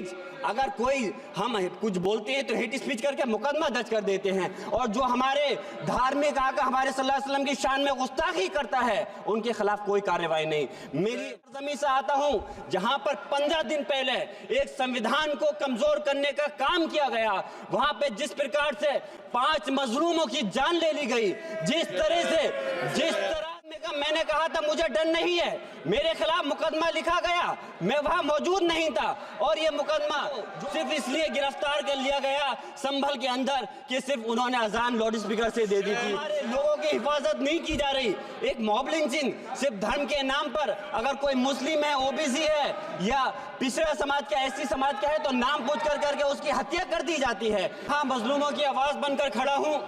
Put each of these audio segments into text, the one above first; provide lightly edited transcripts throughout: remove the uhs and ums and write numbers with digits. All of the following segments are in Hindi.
स्पीच, अगर कोई हम कुछ बोलते हैं तो हेट स्पीच करके मुकदमा दर्ज कर देते हैं, और जो हमारे धार्मिक आका हमारे सल्लल्लाहु अलैहि वसल्लम की शान में गुस्ताखी करता है उनके खिलाफ कोई कार्रवाई नहीं। मेरी जमीन से आता हूं जहां पर 15 दिन पहले एक संविधान को कमजोर करने का काम किया गया, वहां पे जिस प्रकार से 5 मजलूमों की जान ले ली गई, जिस तरह मैंने कहा था मुझे डर नहीं है, मेरे खिलाफ मुकदमा लिखा गया, मैं वहां मौजूद नहीं था, और ये मुकदमा सिर्फ इसलिए गिरफ्तार कर लिया गया संभल के अंदर कि सिर्फ उन्होंने अजान लाउड स्पीकर से दे दी थी। हमारे लोगों की हिफाजत नहीं की जा रही। एक मॉब लिंचिंग सिर्फ धर्म के नाम पर, अगर कोई मुस्लिम है, ओबीसी है या पिछड़ा समाज का, एससी समाज का है, तो नाम पूछ कर करके उसकी हत्या कर दी जाती है। हाँ, मजलूमों की आवाज बनकर खड़ा हूँ,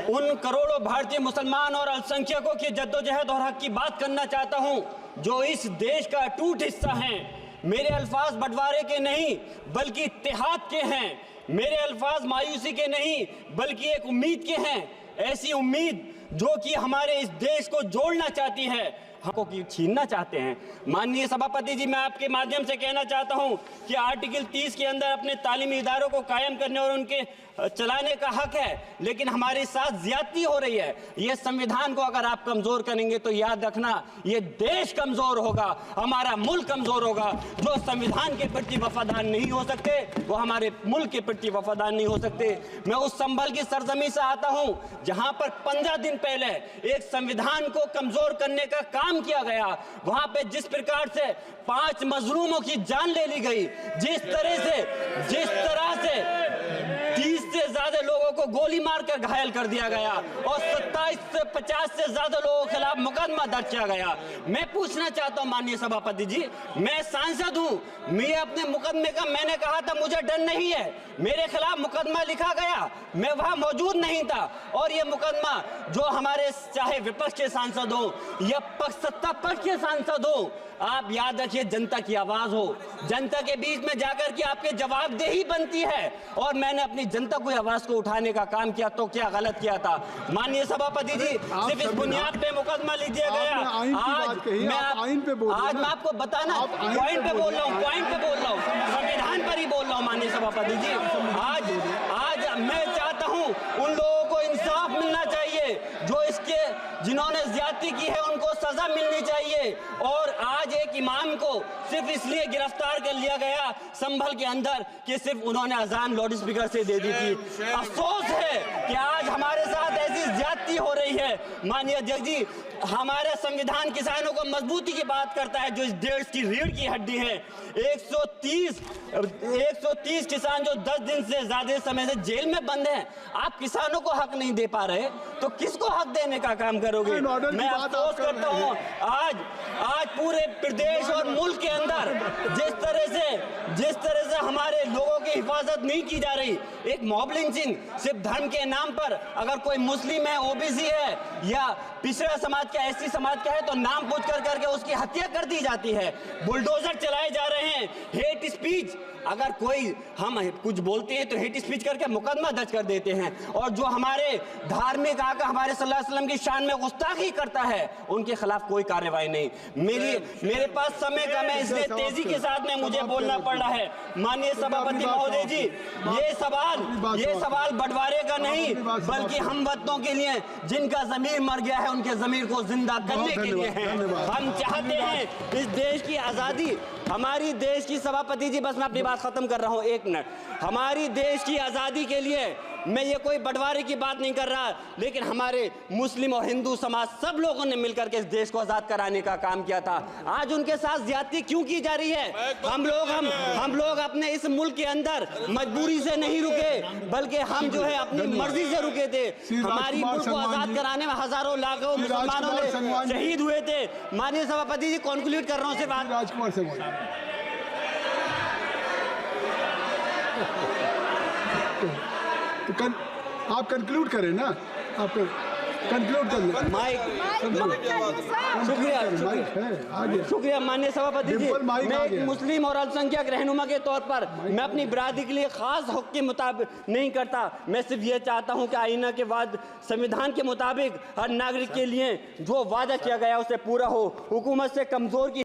उन करोड़ों भारतीय मुसलमान और अल्पसंख्यकों की जद्दोजहद और हक की बात करना चाहता हूं जो इस देश का अटूट हिस्सा हैं। मेरे अल्फाज बंटवारे के नहीं बल्कि इत्तेहाद के हैं, मेरे अल्फाज मायूसी के नहीं बल्कि एक उम्मीद के हैं, ऐसी उम्मीद जो कि हमारे इस देश को जोड़ना चाहती है, हकों की छीनना चाहते हैं। माननीय सभापति जी, मैं आपके माध्यम से कहना चाहता हूं कि आर्टिकल 30 के अंदर अपने तालीमी इदारों को कायम करने और उनके चलाने का हक है, लेकिन हमारे साथ ज्यादती हो रही है। ये संविधान को अगर आप कमजोर करेंगे तो याद रखना ये देश कमजोर होगा, हमारा मुल्क कमजोर होगा। जो संविधान के प्रति वफादार नहीं हो सकते वो हमारे मुल्क के प्रति वफादार नहीं हो सकते। मैं उस संभल की सरजमी से आता हूं जहां पर 15 दिन पहले एक संविधान को कमजोर करने का काम किया गया, वहां पे जिस प्रकार से 5 मजलूमों की जान ले ली गई, जिस तरह से 30 से ज्यादा लोगों को गोली मारकर घायल कर दिया गया और 27 से 50 से ज्यादा लोगों के खिलाफ मुकदमा दर्ज किया गया। मैं पूछना चाहता हूं माननीय सभापति जी, मैं सांसद हूं, मैं अपने मुकदमे का, मैंने कहा था मुझे डर नहीं है, मेरे खिलाफ मुकदमा लिखा गया, मैं वहां मौजूद नहीं था, और ये मुकदमा जो हमारे चाहे विपक्ष के सांसद हो या सत्ता पक्ष के सांसद हो, आप याद रखिए जनता की आवाज हो, जनता के बीच में जाकर के आपके जवाबदेही बनती है, और मैंने अपनी जनता की आवाज को उठाने का काम किया तो क्या गलत किया था। माननीय सभापति जी, सिर्फ इस बुनियाद पे मुकदमा लिख दिया गया। आज मैं आपको बताना पॉइंट पे बोल रहा हूँ, संविधान पर ही बोल रहा हूँ माननीय सभापति जी। आज मैं चाहता हूँ उन लोगों को इंसाफ मिलना चाहिए जो जिन्होंने ज्यादती की है, उनको सजा मिलनी चाहिए। और आज एक इमाम को सिर्फ इसलिए गिरफ्तार कर लिया गया संभल के अंदर कि सिर्फ उन्होंने अजान लाउड स्पीकर से दे दी थी। अफसोस है कि आज हमारे साथ ऐसी ज्यादती हो रही है। माननीय अध्यक्ष जी, हमारा संविधान किसानों को मजबूती की बात करता है जो इस देश की रीढ़ की हड्डी है। 130 किसान जो 10 दिन से ज्यादा समय से जेल में बंद हैं, आप किसानों को हक नहीं दे पा रहे तो किसको हक देने का काम करोगे। मैं अफसोस करता हूँ आज पूरे प्रदेश और मुल्क के अंदर जिस तरह से हमारे लोगों की हिफाजत नहीं की जा रही। एक मॉब लिंचिंग सिर्फ धर्म के नाम पर, अगर कोई मुस्लिम है, ओबीसी है या पिछड़ा समाज का, एससी समाज का है, तो नाम पूछ कर करके उसकी हत्या कर दी जाती है। बुलडोजर चलाए जा रहे हैं। हेट स्पीच, अगर कोई हम कुछ बोलते हैं तो हेट स्पीच करके मुकदमा दर्ज कर देते हैं, और जो हमारे धार्मिक आका हमारे सल्लल्लाहु अलैहि वसल्लम की शान में गुस्ताखी करता है उनके खिलाफ कोई कार्रवाई नहीं। मेरे पास समय कम है, इसलिए तेजी के साथ में मुझे बोलना पड़ रहा है। माननीय सभापति महोदय जी, ये सवाल बंटवारे का नहीं बल्कि हम वतनों के लिए जिनका जमीर मर गया है उनके जमीर को जिंदा करने के लिए है। हम चाहते हैं इस देश की आजादी, हमारी देश की, सभापति जी बस मैं अपनी बात खत्म कर रहा हूं, 1 मिनट। हमारी देश की आजादी के लिए मैं ये कोई बंटवारे की बात नहीं कर रहा, लेकिन हमारे मुस्लिम और हिंदू समाज सब लोगों ने मिलकर के इस देश को आजाद कराने का काम किया था। आज उनके साथ ज्यादती क्यों की जा रही है? हम लोग अपने इस मुल्क के अंदर मजबूरी से नहीं रुके, बल्कि हम जो है अपनी मर्जी से रुके थे। हमारी मुल्क को आजाद कराने में हजारों लाखों मुसलमानों ने शहीद हुए थे। माननीय सभापति जी, कॉन्क्लूड कर रहा हूँ, सिर्फ राजकुमार से तो आप कंक्लूड करें ना, आप कंक्लूड कर लें। शुक्रिया माननीय सभापति जी। मैं एक मुस्लिम और अल्पसंख्यक रहनुमा के तौर पर मैं अपनी बिरादरी के लिए खास हक के मुताबिक नहीं करता। मैं सिर्फ ये चाहता हूँ कि आईना के बाद संविधान के मुताबिक हर नागरिक के लिए जो वादा किया गया उसे पूरा हो। हुकूमत से कमजोर की